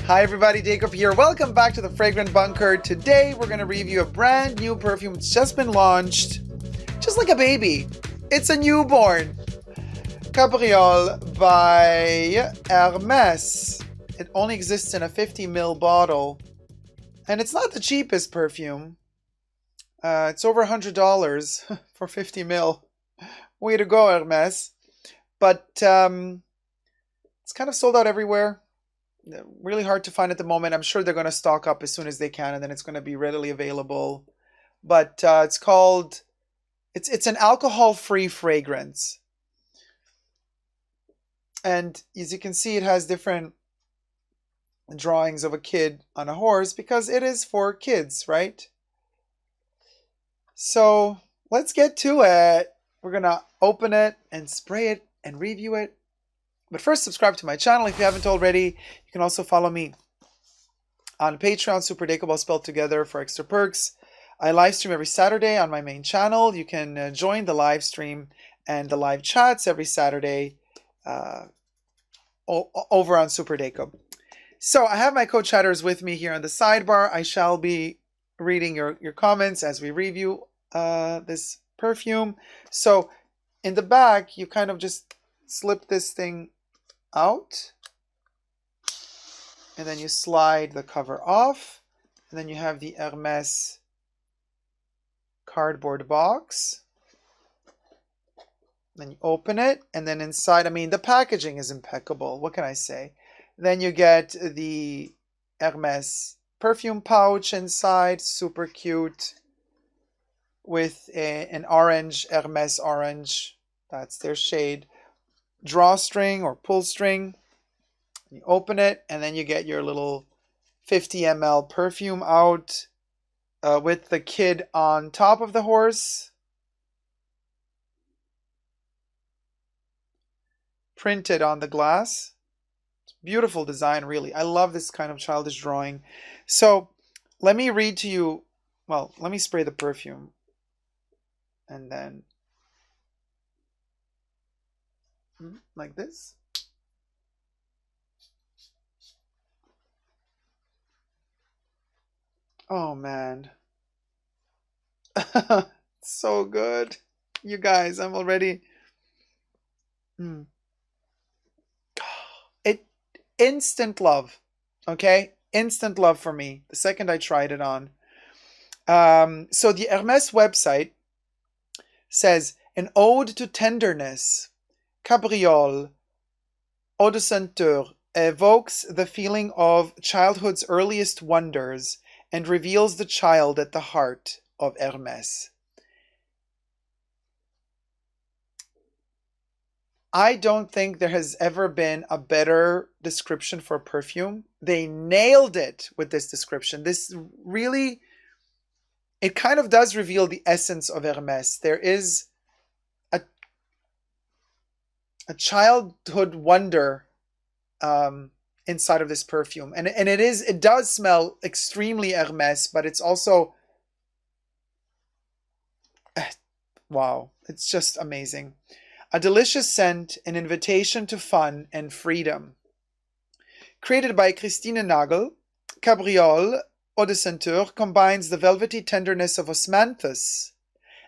Hi everybody, Dacob here. Welcome back to the Fragrant Bunker. Today we're going to review a brand new perfume. It's just been launched, just like a baby. It's a newborn. Cabriole by Hermes. It only exists in a 50 ml bottle. And it's not the cheapest perfume. It's over $100 for 50 ml. Way to go, Hermes. But it's kind of sold out everywhere. Really hard to find at the moment. I'm sure they're going to stock up as soon as they can, and then it's going to be readily available. But it's an alcohol-free fragrance. And as you can see, it has different drawings of a kid on a horse because it is for kids, right? So let's get to it. We're going to open it and spray it and review it. But first, subscribe to my channel if you haven't already. You can also follow me on Patreon, superdacob spelled together, for extra perks. I live stream every Saturday on my main channel. You can join the live stream and the live chats every Saturday over on superdacob. So I have my co-chatters with me here on the sidebar. I shall be reading your comments as we review this perfume. So in the back, you kind of just slip this thing out, and then you slide the cover off, and then you have the Hermes cardboard box. Then you open it, and then inside, I mean, the packaging is impeccable. What can I say? Then you get the Hermes perfume pouch inside, super cute, with an orange, Hermes orange, that's their shade, drawstring or pull string. You open it, and then you get your little 50 ml perfume out with the kid on top of the horse, printed on the glass. It's beautiful design, really. I love this kind of childish drawing. So let me read to you, well, let me spray the perfume, and then like this. Oh man. So good. You guys, I'm already it instant love. Okay? Instant love for me the second I tried it on. So the Hermes website says, an ode to tenderness. Cabriole Eau de Senteur evokes the feeling of childhood's earliest wonders and reveals the child at the heart of Hermes. I don't think there has ever been a better description for perfume. They nailed it with this description. This really, it kind of does reveal the essence of Hermes. There is a childhood wonder inside of this perfume, and it does smell extremely Hermes, but it's also wow, it's just amazing. A delicious scent, an invitation to fun and freedom. Created by Christine Nagel, Cabriole Eau de Senteur combines the velvety tenderness of Osmanthus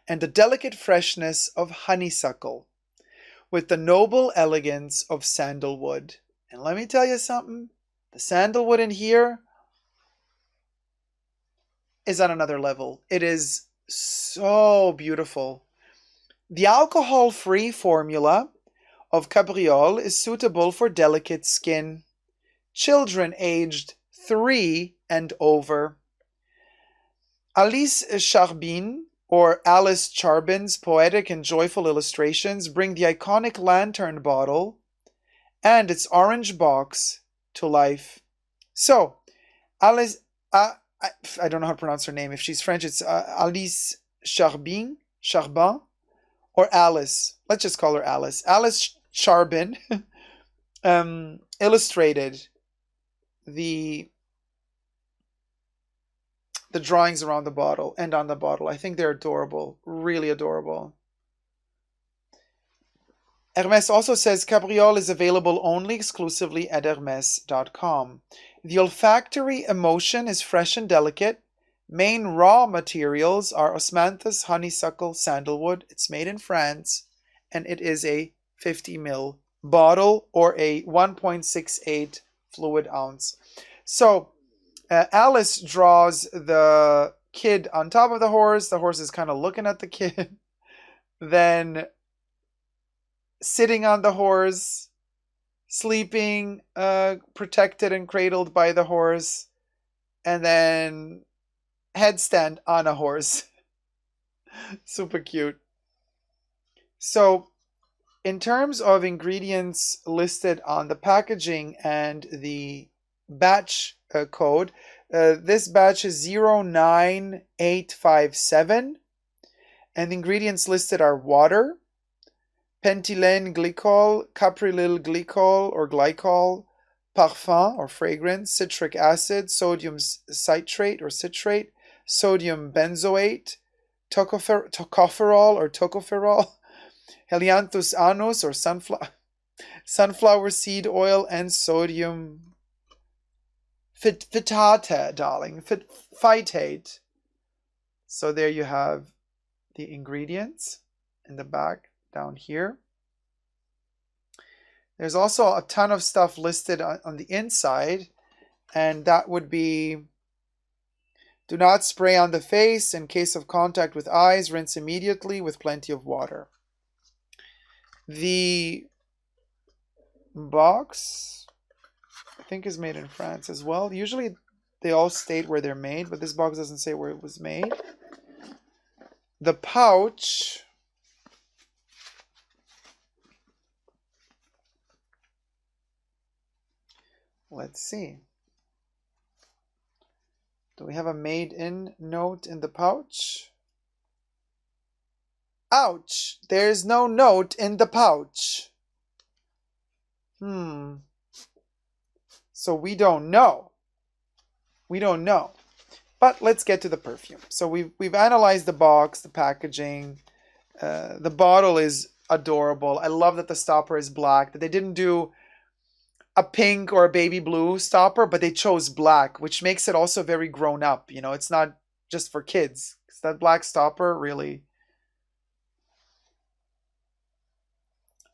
and the delicate freshness of honeysuckle with the noble elegance of sandalwood. And let me tell you something, the sandalwood in here is on another level. It is so beautiful. The alcohol-free formula of Cabriole is suitable for delicate skin, children aged 3 and over. Alice Charbin, or Alice Charbin's poetic and joyful illustrations bring the iconic lantern bottle and its orange box to life. So, Alice, I don't know how to pronounce her name. If she's French, it's Alice Charbin, or Alice. Let's just call her Alice. Alice Charbin illustrated the drawings around the bottle and on the bottle. I think they're adorable, really adorable. Hermes also says Cabriole is available only exclusively at hermes.com. The olfactory emotion is fresh and delicate. Main raw materials are Osmanthus, honeysuckle, sandalwood. It's made in France, and it is a 50 ml bottle or a 1.68 fluid ounce. So Alice draws the kid on top of the horse. The horse is kind of looking at the kid. Then sitting on the horse, sleeping, protected and cradled by the horse, and then headstand on a horse. Super cute. So, in terms of ingredients listed on the packaging and the batch code, this batch is 09857, and the ingredients listed are water, pentylene glycol, caprylyl glycol or glycol, parfum or fragrance, citric acid, sodium citrate or citrate, sodium benzoate, tocopherol or tocopherol, helianthus annus or sunflower seed oil, and sodium phytate, darling, phytate. So there you have the ingredients in the back down here. There's also a ton of stuff listed on the inside, and that would be: do not spray on the face. In case of contact with eyes, rinse immediately with plenty of water. The box, I think, is made in France as well. Usually they all state where they're made, but this box doesn't say where it was made. The pouch, let's see. Do we have a made in note in the pouch? Ouch! There's no note in the pouch. So we don't know. We don't know. But let's get to the perfume. So we've analyzed the box, the packaging. The bottle is adorable. I love that the stopper is black, that they didn't do a pink or a baby blue stopper, but they chose black, which makes it also very grown up. You know, it's not just for kids. It's that black stopper, really.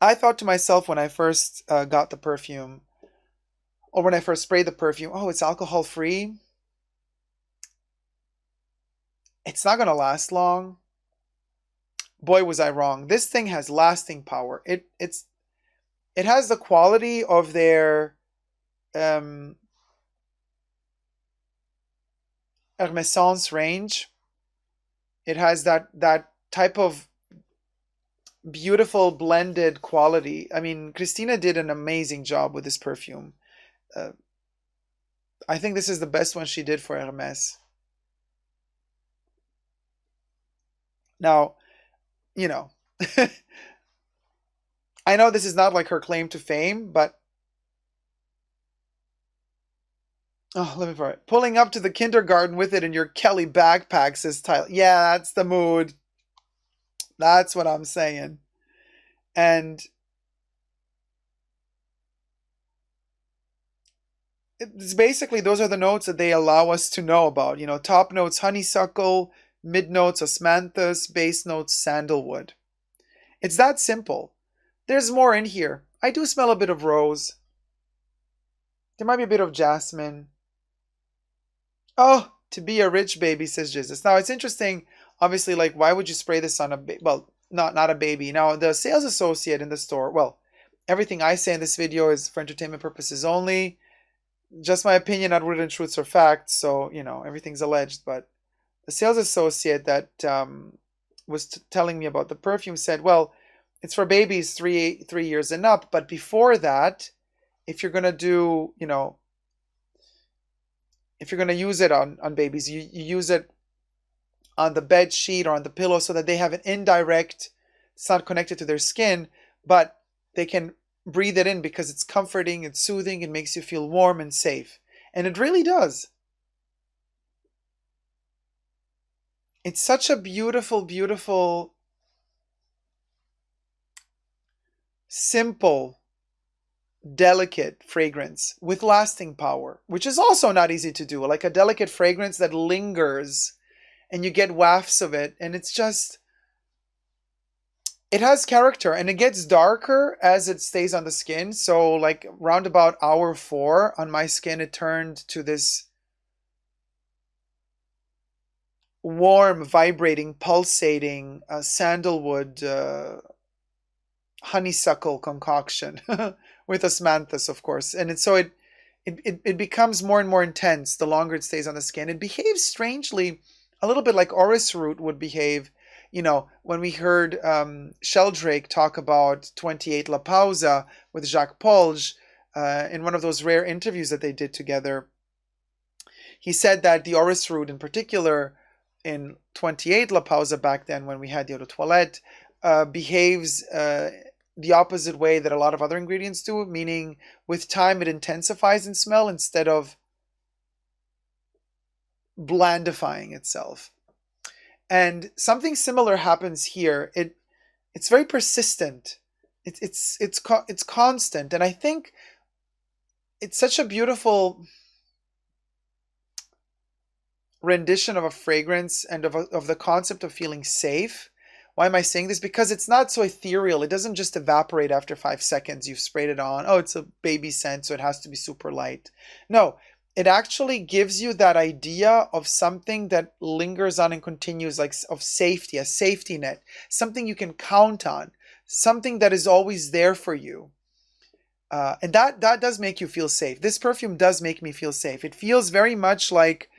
I thought to myself when I first got the perfume, or when I first sprayed the perfume, oh, it's alcohol free. It's not going to last long. Boy, was I wrong. This thing has lasting power. It has the quality of their hermessence range. It has that type of beautiful blended quality. I mean, Christina did an amazing job with this perfume. I think this is the best one she did for Hermes. Now, you know, I know this is not like her claim to fame, but oh, let me for it. Pulling up to the kindergarten with it in your Kelly backpack, says Tyler. Yeah, that's the mood. That's what I'm saying. And it's basically, those are the notes that they allow us to know about. You know, top notes honeysuckle, mid notes osmanthus, base notes sandalwood. It's that simple. There's more in here. I do smell a bit of rose. There might be a bit of jasmine. Oh, to be a rich baby, says Jesus. Now it's interesting. Obviously, like, why would you spray this on a baby? Well, not a baby. Now the sales associate in the store. Well, everything I say in this video is for entertainment purposes only. Just my opinion, not written truths or facts. So you know everything's alleged. But the sales associate that was telling me about the perfume said, well, it's for babies 3 years and up. But before that, if you're gonna do, you know, if you're gonna use it on babies, you use it on the bed sheet or on the pillow so that they have an indirect, it's not connected to their skin, but they can breathe it in because it's comforting, it's soothing, it makes you feel warm and safe. And it really does. It's such a beautiful, beautiful simple, delicate fragrance with lasting power, which is also not easy to do. Like a delicate fragrance that lingers and you get wafts of it, and it's just, it has character, and it gets darker as it stays on the skin. So like round about hour 4 on my skin, it turned to this warm, vibrating, pulsating sandalwood honeysuckle concoction with osmanthus, of course. And it becomes more and more intense the longer it stays on the skin. It behaves strangely, a little bit like orris root would behave. You know, when we heard Sheldrake talk about 28 La Pausa with Jacques Polge in one of those rare interviews that they did together, he said that the orris root in particular in 28 La Pausa back then when we had the eau de toilette behaves the opposite way that a lot of other ingredients do, meaning with time it intensifies in smell instead of blandifying itself. And something similar happens here. It's very persistent. It's constant, and I think it's such a beautiful rendition of a fragrance and of the concept of feeling safe. Why am I saying this? Because it's not so ethereal. It doesn't just evaporate after 5 seconds. You've sprayed it on. Oh, it's a baby scent, so it has to be super light. No, it actually gives you that idea of something that lingers on and continues, like of safety, a safety net, something you can count on, something that is always there for you. And that does make you feel safe. This perfume does make me feel safe. It feels very much like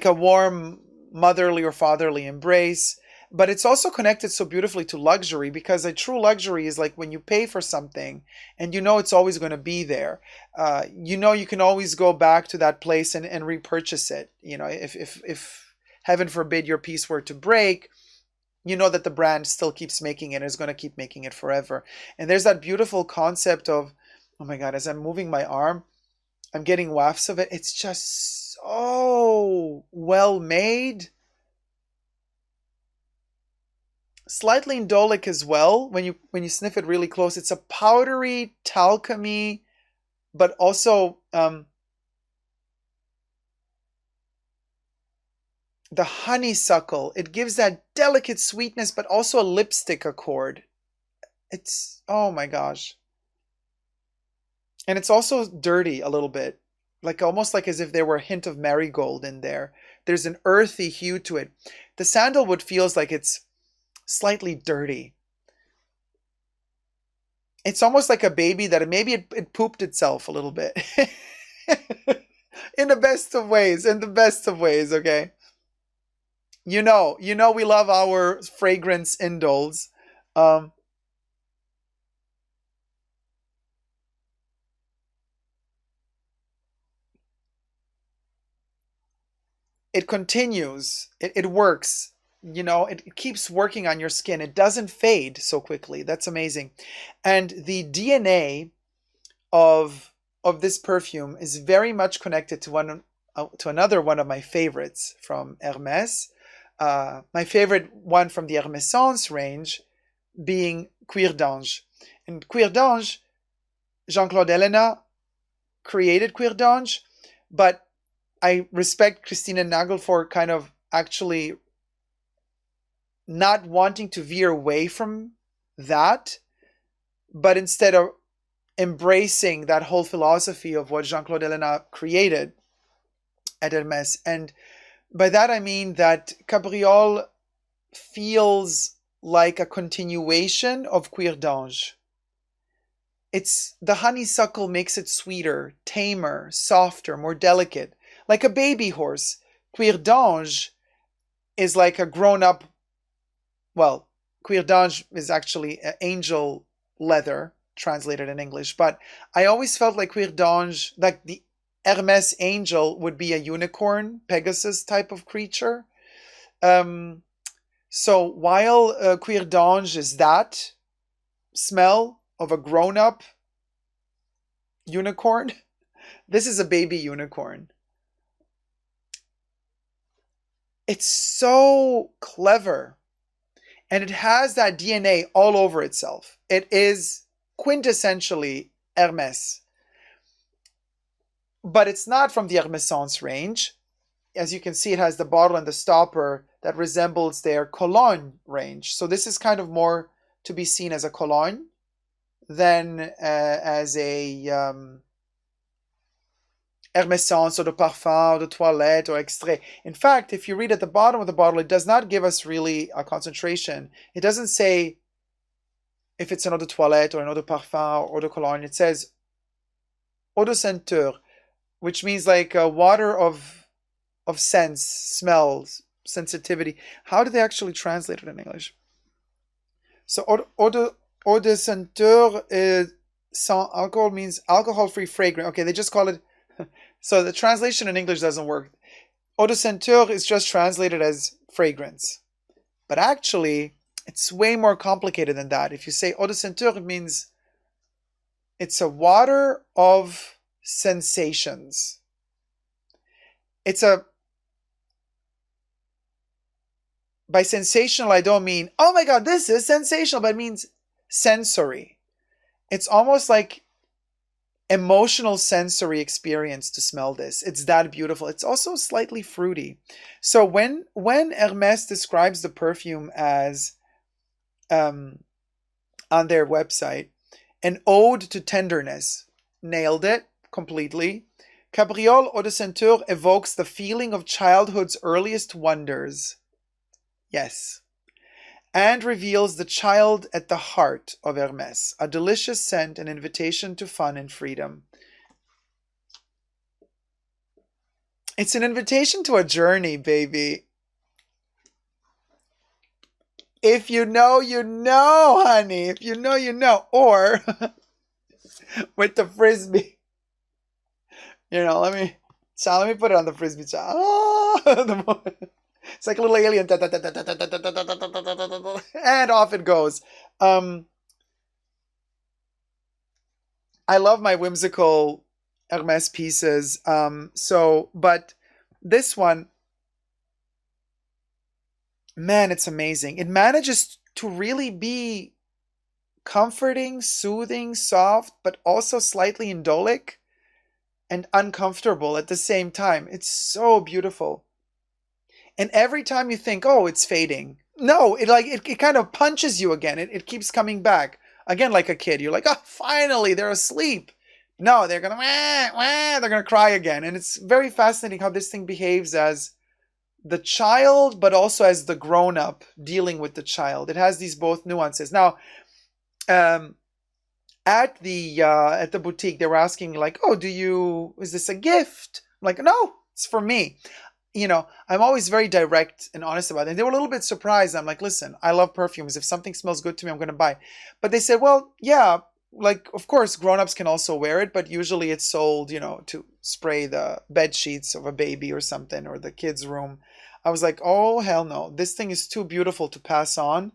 a warm motherly or fatherly embrace, but it's also connected so beautifully to luxury, because a true luxury is like when you pay for something and you know it's always going to be there. You know you can always go back to that place and repurchase it. You know, if heaven forbid your piece were to break, you know that the brand still keeps making it and is going to keep making it forever. And there's that beautiful concept of, oh my God, as I'm moving my arm, I'm getting wafts of it. It's just so well made. Slightly indolic as well when you sniff it really close. It's a powdery, talcumy, but also the honeysuckle. It gives that delicate sweetness, but also a lipstick accord. It's, oh my gosh. And it's also dirty a little bit, like almost like as if there were a hint of marigold in there. There's an earthy hue to it. The sandalwood feels like it's slightly dirty. It's almost like a baby that maybe it pooped itself a little bit. In the best of ways, okay? You know we love our fragrance indoles. Um, it continues. It works. You know, it keeps working on your skin. It doesn't fade so quickly. That's amazing. And the DNA of this perfume is very much connected to another one of my favorites from Hermès. My favorite one from the hermessence range being Cuir d'Ange. And Cuir d'Ange, Jean-Claude Ellena created Cuir d'Ange, but I respect Christina Nagel for kind of actually not wanting to veer away from that, but instead of embracing that whole philosophy of what Jean-Claude Ellena created at Hermès. And by that I mean that Cabriole feels like a continuation of Cuir d'Ange. It's the honeysuckle makes it sweeter, tamer, softer, more delicate, like a baby horse. Cuir d'Ange is like a grown-up, well, Cuir d'Ange is actually angel leather, translated in English, but I always felt like Cuir d'Ange, like the Hermès angel would be a unicorn, Pegasus type of creature. So while Cuir d'Ange is that smell of a grown-up unicorn, this is a baby unicorn. It's so clever. And it has that DNA all over itself. It is quintessentially Hermes. But it's not from the hermessence range. As you can see, it has the bottle and the stopper that resembles their cologne range. So this is kind of more to be seen as a cologne than as a hermessence or de parfum or de toilette or extrait. In fact, if you read at the bottom of the bottle, it does not give us really a concentration. It doesn't say if it's an eau de toilette or an eau de parfum or eau de cologne. It says eau de ceinture, which means like water of sense, smells, sensitivity. How do they actually translate it in English? So eau de ceinture is sans alcohol, means alcohol-free fragrance. Okay, they just call it. So the translation in English doesn't work. Eau de ceinture is just translated as fragrance. But actually, it's way more complicated than that. If you say eau de ceinture, it means it's a water of sensations. By sensational, I don't mean, oh my God, this is sensational, but it means sensory. It's almost like emotional sensory experience to smell this. It's that beautiful. It's also slightly fruity. So when Hermes describes the perfume as, on their website, an ode to tenderness, nailed it completely. Cabriole Eau de Ceinture evokes the feeling of childhood's earliest wonders. Yes. And reveals the child at the heart of Hermes, a delicious scent, an invitation to fun and freedom. It's an invitation to a journey, baby. If you know, you know, honey. If you know, you know. Or with the frisbee. You know, let me put it on the frisbee. It's like a little alien. And off it goes. I love my whimsical Hermes pieces. But this one, man, it's amazing. It manages to really be comforting, soothing, soft, but also slightly indolic and uncomfortable at the same time. It's so beautiful. And every time you think, oh, it's fading, no, it kind of punches you again. It keeps coming back. Again, like a kid. You're like, oh, finally, they're asleep. No, they're gonna they're gonna cry again. And it's very fascinating how this thing behaves as the child, but also as the grown-up dealing with the child. It has these both nuances. Now, at the boutique, they were asking like, oh, is this a gift? I'm like, no, it's for me. You know, I'm always very direct and honest about it. And they were a little bit surprised. I'm like, listen, I love perfumes. If something smells good to me, I'm going to buy. But they said, well, yeah, like, of course, grown-ups can also wear it, but usually it's sold, you know, to spray the bed sheets of a baby or something, or the kid's room. I was like, oh, hell no. This thing is too beautiful to pass on.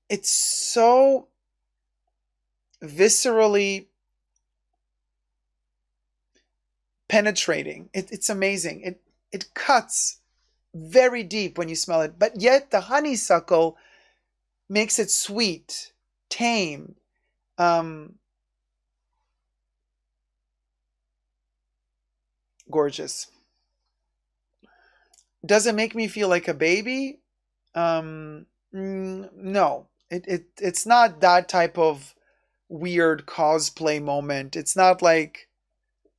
It's so viscerally penetrating. It's amazing. It cuts very deep when you smell it, but yet the honeysuckle makes it sweet, tame. Gorgeous. Does it make me feel like a baby? No. It's not that type of weird cosplay moment. It's not like,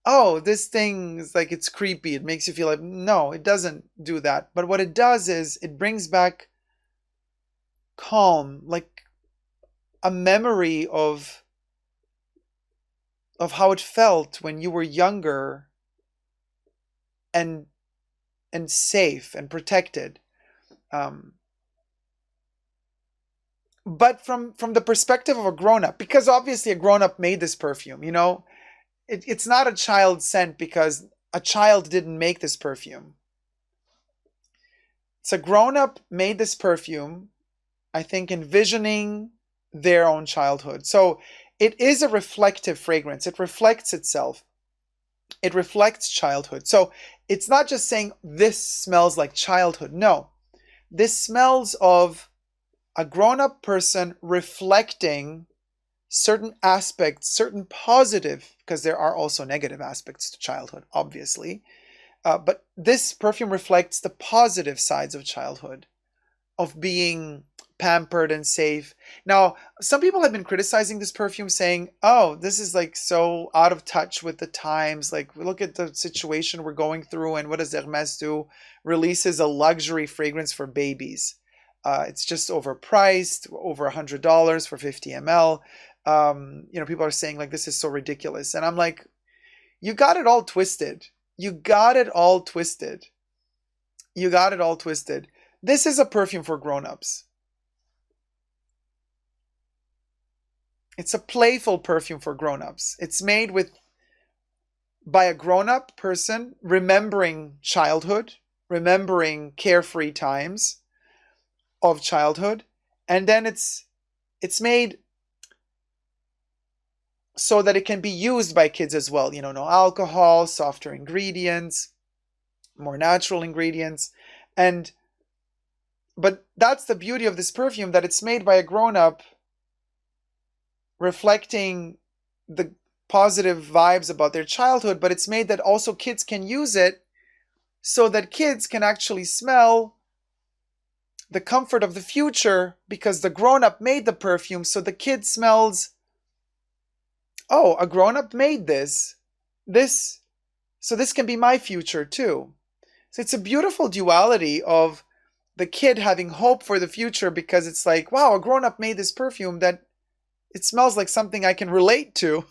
oh, this thing is like, it's creepy. It makes you feel like, no, it doesn't do that. But what it does is it brings back calm, like a memory of how it felt when you were younger and safe and protected. But from the perspective of a grown-up, because obviously a grown-up made this perfume, you know, it's not a child scent because a child didn't make this perfume. It's a grown-up made this perfume, I think, envisioning their own childhood. So it is a reflective fragrance. It reflects itself. It reflects childhood. So it's not just saying this smells like childhood. No, this smells of a grown-up person reflecting certain aspects, certain positive, because there are also negative aspects to childhood, obviously. But this perfume reflects the positive sides of childhood, of being pampered and safe. Now, some people have been criticizing this perfume, saying, oh, this is like so out of touch with the times. Like, look at the situation we're going through, and what does Hermes do? Releases a luxury fragrance for babies. It's just overpriced, over $100 for 50 ml. People are saying like, this is so ridiculous. And I'm like, you got it all twisted. You got it all twisted. You got it all twisted. This is a perfume for grown-ups. It's a playful perfume for grown-ups. It's made by a grown-up person remembering childhood, remembering carefree times of childhood, and then it's made so that it can be used by kids as well. No alcohol, softer ingredients, more natural ingredients. But that's the beauty of this perfume, that it's made by a grown-up reflecting the positive vibes about their childhood, but it's made that also kids can use it so that kids can actually smell the comfort of the future, because the grown-up made the perfume, so the kid smells, oh, a grown-up made this, so this can be my future too. So it's a beautiful duality of the kid having hope for the future, because it's like, wow, a grown-up made this perfume that it smells like something I can relate to.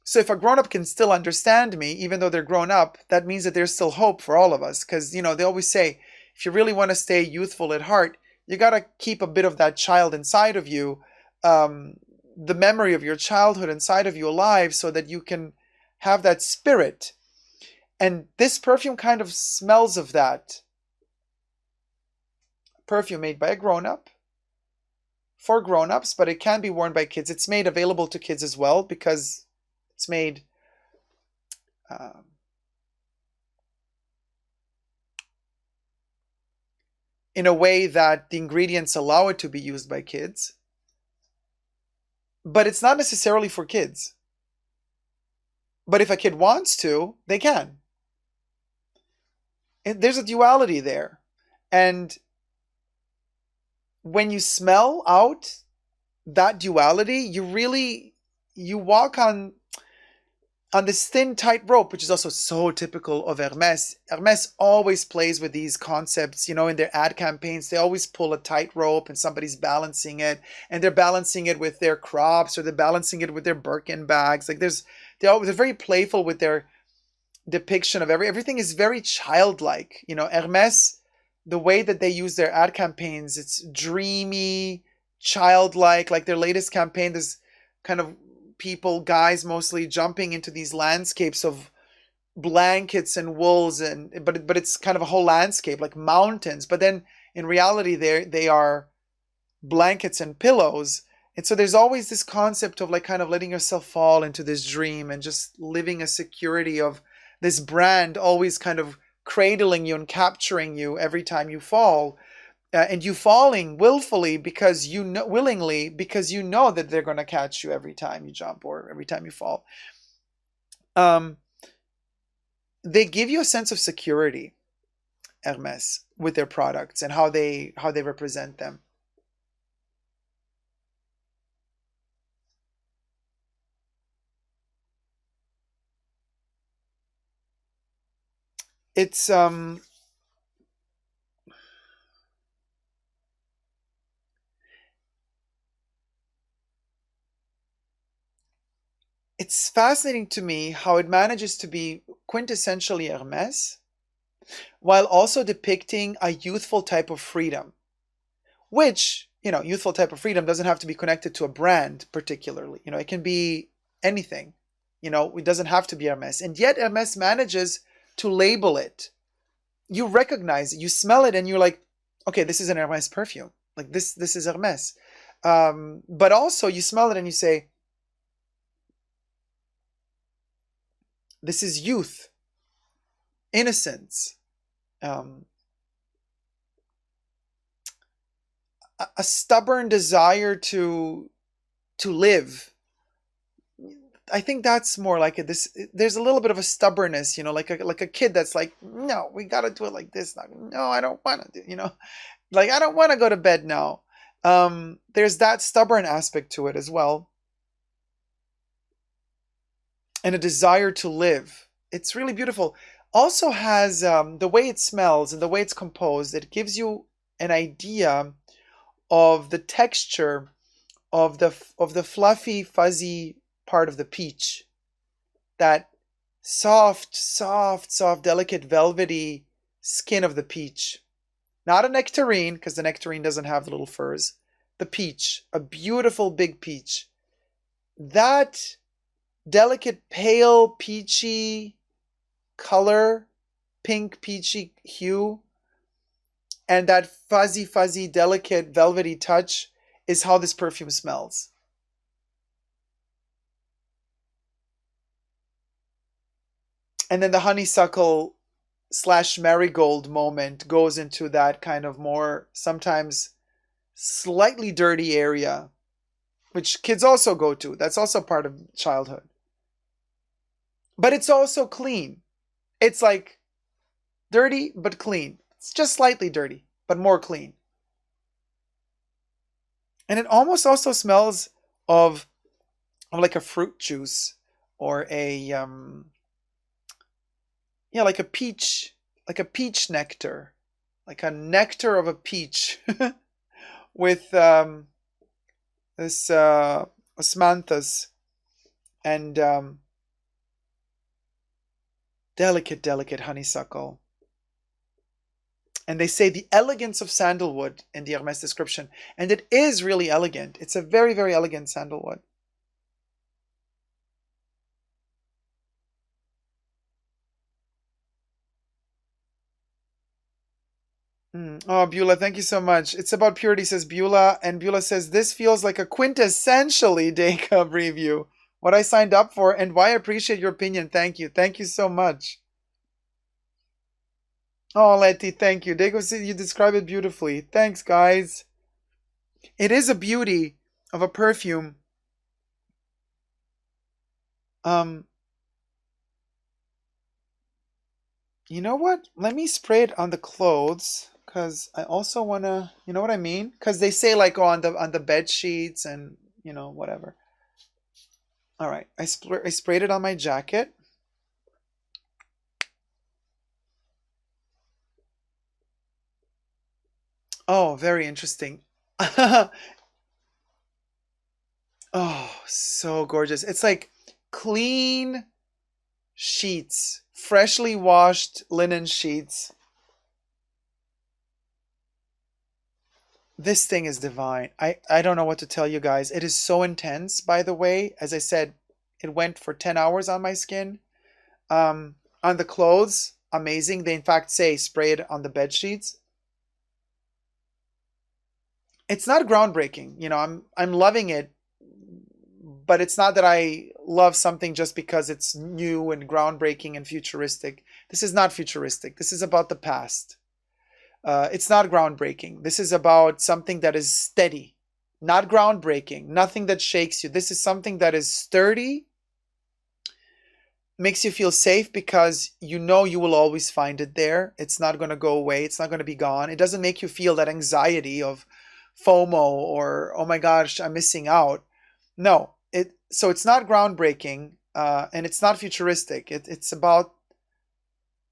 So if a grown-up can still understand me, even though they're grown up, that means that there's still hope for all of us. Because, they always say, if you really want to stay youthful at heart, you got to keep a bit of that child inside of you, the memory of your childhood inside of you alive, so that you can have that spirit. And this perfume kind of smells of that. Perfume made by a grown-up, for grown-ups, but it can be worn by kids. It's made available to kids as well, because it's made in a way that the ingredients allow it to be used by kids. But it's not necessarily for kids. But if a kid wants to, they can. There's a duality there. And when you smell out that duality, you walk on this thin, tight rope, which is also so typical of Hermes. Hermes always plays with these concepts, in their ad campaigns. They always pull a tight rope and somebody's balancing it, and they're balancing it with their crops, or they're balancing it with their Birkin bags. Like they're very playful with their depiction of everything is very childlike. Hermes, the way that they use their ad campaigns, it's dreamy, childlike. Like their latest campaign, there's kind of people, guys mostly, jumping into these landscapes of blankets and wools, but it's kind of a whole landscape, like mountains. But then in reality, they are blankets and pillows. And so there's always this concept of like kind of letting yourself fall into this dream and just living a security of this brand always kind of cradling you and capturing you every time you fall, and you falling willfully because willingly, because that they're going to catch you every time you jump or every time you fall. They give you a sense of security, Hermes, with their products and how they represent them. It's it's fascinating to me how it manages to be quintessentially Hermes while also depicting a youthful type of freedom, which, youthful type of freedom doesn't have to be connected to a brand particularly. It can be anything. It doesn't have to be Hermes. And yet Hermes manages to label it. You recognize it, you smell it, and you're like, okay, this is an Hermes perfume. Like this is Hermes. But also you smell it and you say, This is youth, innocence, um, a stubborn desire to live. I think that's more like this. There's a little bit of a stubbornness, like a kid that's like, no, we gotta do it like this. No, I don't want to do, like I don't want to go to bed now. There's that stubborn aspect to it as well, and a desire to live. It's really beautiful. Also has the way it smells and the way it's composed. It gives you an idea of the texture of the fluffy, fuzzy part of the peach. That soft, soft, soft, delicate, velvety skin of the peach. Not a nectarine, because the nectarine doesn't have the little furs. The peach, a beautiful big peach. That delicate, pale, peachy color, pink, peachy hue, and that fuzzy, fuzzy, delicate, velvety touch is how this perfume smells. And then the honeysuckle slash marigold moment goes into that kind of more, sometimes slightly dirty area, which kids also go to. That's also part of childhood. But it's also clean. It's like dirty but clean. It's just slightly dirty, but more clean. And it almost also smells of like a fruit juice, or a yeah, like a peach nectar, like a nectar of a peach with this osmanthus and delicate, delicate honeysuckle. And they say the elegance of sandalwood in the Hermes description. And it is really elegant. It's a very, very elegant sandalwood. Oh, Beulah, thank you so much. It's about purity, says Beulah. And Beulah says, this feels like a quintessentially Dacob review. What I signed up for, and why I appreciate your opinion. Thank you. Thank you so much. Oh, Letty, thank you. Dacob said you describe it beautifully. Thanks, guys. It is a beauty of a perfume. Um, you know what? Let me spray it on the clothes, because I also wanna, you know what I mean? Because they say like, oh, on the bed sheets and whatever. All right, I sprayed it on my jacket. Oh, very interesting. Oh, so gorgeous. It's like clean sheets, freshly washed linen sheets. This thing is divine. I don't know what to tell you guys. It is so intense, by the way. As I said, it went for 10 hours on my skin. On the clothes, amazing. They in fact say spray it on the bed sheets. It's not groundbreaking. I'm loving it, but it's not that I love something just because it's new and groundbreaking and futuristic. This is not futuristic. This is about the past. It's not groundbreaking. This is about something that is steady, not groundbreaking, nothing that shakes you. This is something that is sturdy, makes you feel safe because you know you will always find it there. It's not going to go away. It's not going to be gone. It doesn't make you feel that anxiety of FOMO or, oh my gosh, I'm missing out. No, so it's not groundbreaking, and it's not futuristic. It's about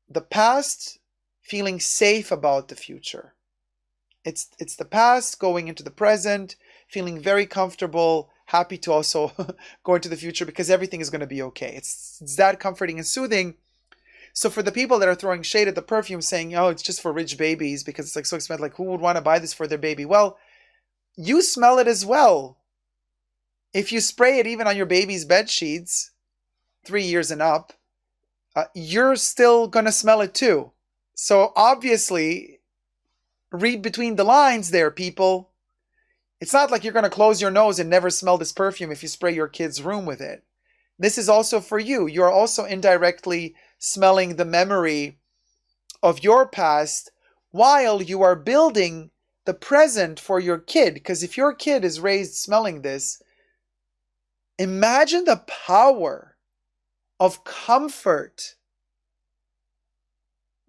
the past feeling safe about the future. It's the past going into the present, feeling very comfortable, happy to also go into the future because everything is going to be okay. It's that comforting and soothing. So for the people that are throwing shade at the perfume, saying, "Oh, it's just for rich babies because it's like so expensive," like who would want to buy this for their baby? Well, you smell it as well. If you spray it even on your baby's bed sheets, 3 years and up, you're still gonna smell it too. So obviously, read between the lines there, people. It's not like you're gonna close your nose and never smell this perfume if you spray your kid's room with it. This is also for you. You're also indirectly smelling the memory of your past while you are building the present for your kid. Because if your kid is raised smelling this, imagine the power of comfort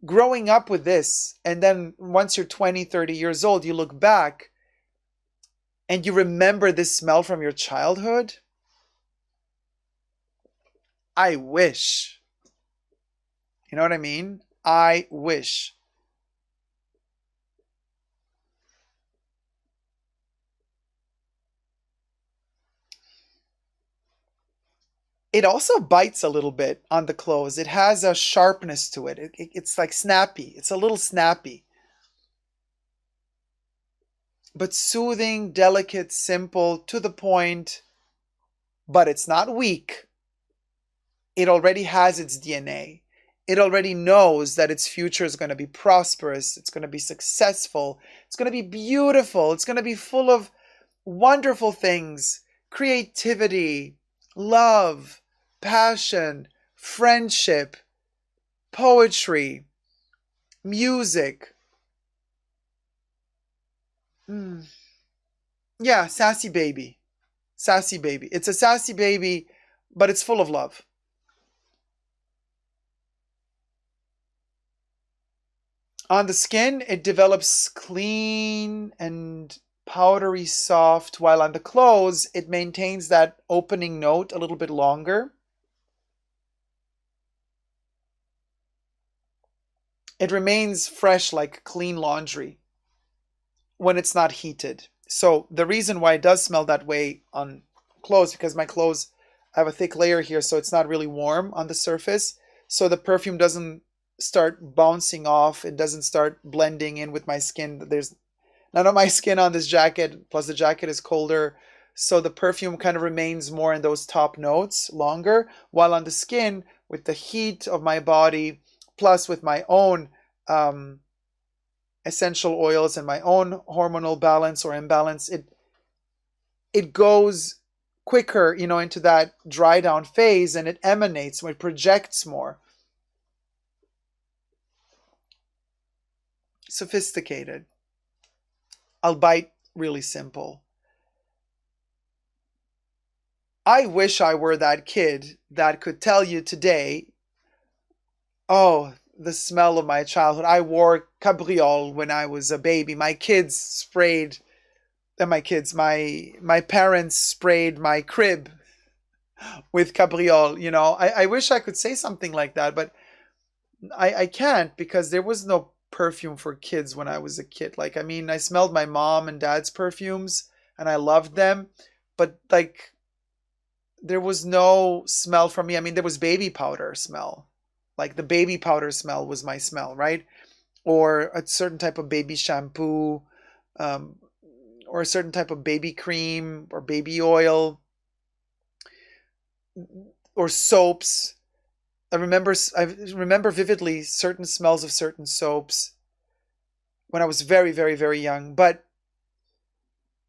growing up with this. And then once you're 20, 30 years old, you look back and you remember this smell from your childhood. I wish. You know what I mean? I wish. It also bites a little bit on the clothes. It has a sharpness to it. It's like snappy. It's a little snappy. But soothing, delicate, simple, to the point. But it's not weak. It already has its DNA. It already knows that its future is going to be prosperous. It's going to be successful. It's going to be beautiful. It's going to be full of wonderful things, creativity, love, passion, friendship, poetry, music. Mm. Yeah, sassy baby. Sassy baby. It's a sassy baby, but it's full of love. On the skin, it develops clean and powdery soft, while on the clothes, it maintains that opening note a little bit longer. It remains fresh like clean laundry when it's not heated. So the reason why it does smell that way on clothes, because my clothes, I have a thick layer here, so it's not really warm on the surface. So the perfume doesn't start bouncing off. It doesn't start blending in with my skin. There's none of my skin on this jacket, plus the jacket is colder. So the perfume kind of remains more in those top notes longer, while on the skin, with the heat of my body, plus with my own essential oils and my own hormonal balance or imbalance, it goes quicker, into that dry down phase, and it emanates, it projects more. Sophisticated, albeit really simple. I wish I were that kid that could tell you today, oh, the smell of my childhood. I wore Cabriole when I was a baby. My kids sprayed, my parents sprayed my crib with Cabriole. I wish I could say something like that, but I can't, because there was no perfume for kids when I was a kid. Like, I mean, I smelled my mom and dad's perfumes and I loved them, but like, there was no smell for me. I mean, there was baby powder smell. Like, the baby powder smell was my smell, right? Or a certain type of baby shampoo, um, or a certain type of baby cream or baby oil or soaps. I remember vividly certain smells of certain soaps when I was very, very, very young. But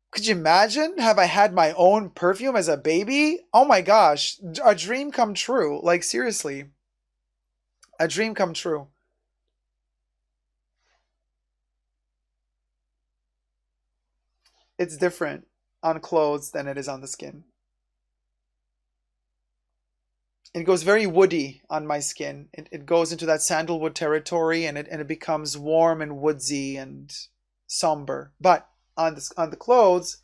could you imagine? Have I had my own perfume as a baby? Oh my gosh, a dream come true. Like, seriously, a dream come true. It's different on clothes than it is on the skin. It goes very woody on my skin. It goes into that sandalwood territory, and it becomes warm and woodsy and somber. But on the clothes,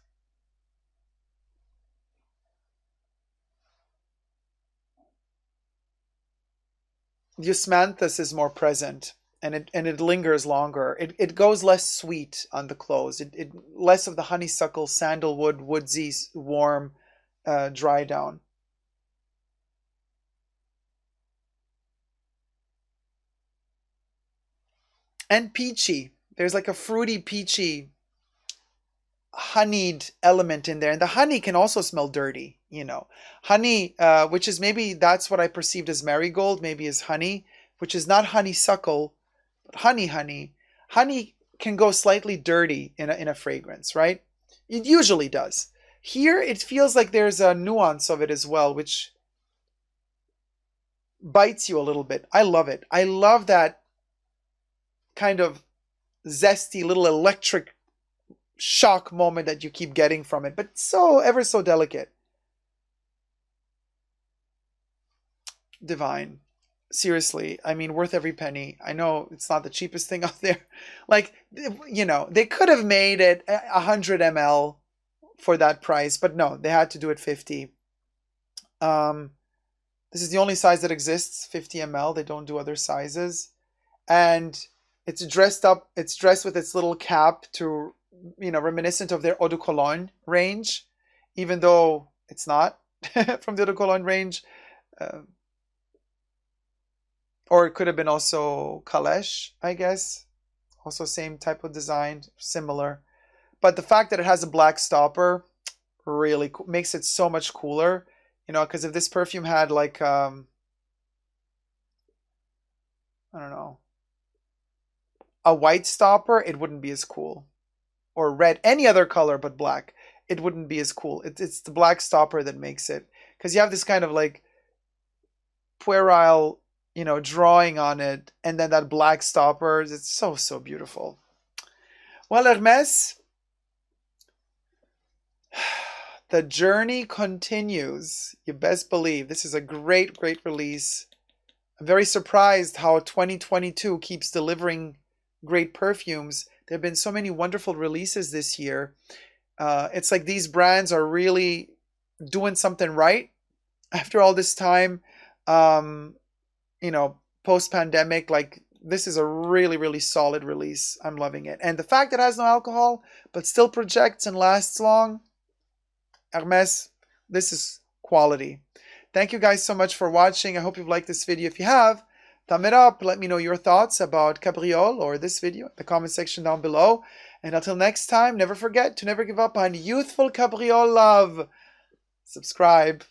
the osmanthus is more present, and it lingers longer. It goes less sweet on the clothes. It less of the honeysuckle, sandalwood, woodsy, warm, dry down. And peachy. There's like a fruity, peachy, honeyed element in there. And the honey can also smell dirty. Honey, which is, maybe that's what I perceived as marigold, maybe as honey, which is not honeysuckle, but honey. Honey can go slightly dirty in a fragrance, right? It usually does. Here, it feels like there's a nuance of it as well, which bites you a little bit. I love it. I love that kind of zesty little electric shock moment that you keep getting from it, but so ever so delicate. Divine. Seriously, I mean, worth every penny. I know it's not the cheapest thing out there. Like, you know, they could have made it 100 ml for that price, but no, they had to do it 50. This is the only size that exists, 50 ml. They don't do other sizes. And it's dressed up, it's dressed with its little cap to, you know, reminiscent of their Eau de Cologne range, even though it's not from the Eau de Cologne range. Or it could have been also Kalesh, I guess. Also same type of design, similar. But the fact that it has a black stopper really makes it so much cooler. You know, because if this perfume had like, I don't know, a white stopper, it wouldn't be as cool. Or red, any other color but black, it wouldn't be as cool. It's the black stopper that makes it. Because you have this kind of like puerile, you know, drawing on it, and then that black stoppers. It's so, so beautiful. Well, Hermes, the journey continues. You best believe. This is a great, great release. I'm very surprised how 2022 keeps delivering great perfumes. There have been so many wonderful releases this year. It's like these brands are really doing something right after all this time. You know, post-pandemic, like this is a really, really solid release. I'm loving it. And the fact that it has no alcohol, but still projects and lasts long, Hermes, this is quality. Thank you guys so much for watching. I hope you've liked this video. If you have, thumb it up. Let me know your thoughts about Cabriole or this video in the comment section down below. And until next time, never forget to never give up on youthful Cabriole love. Subscribe.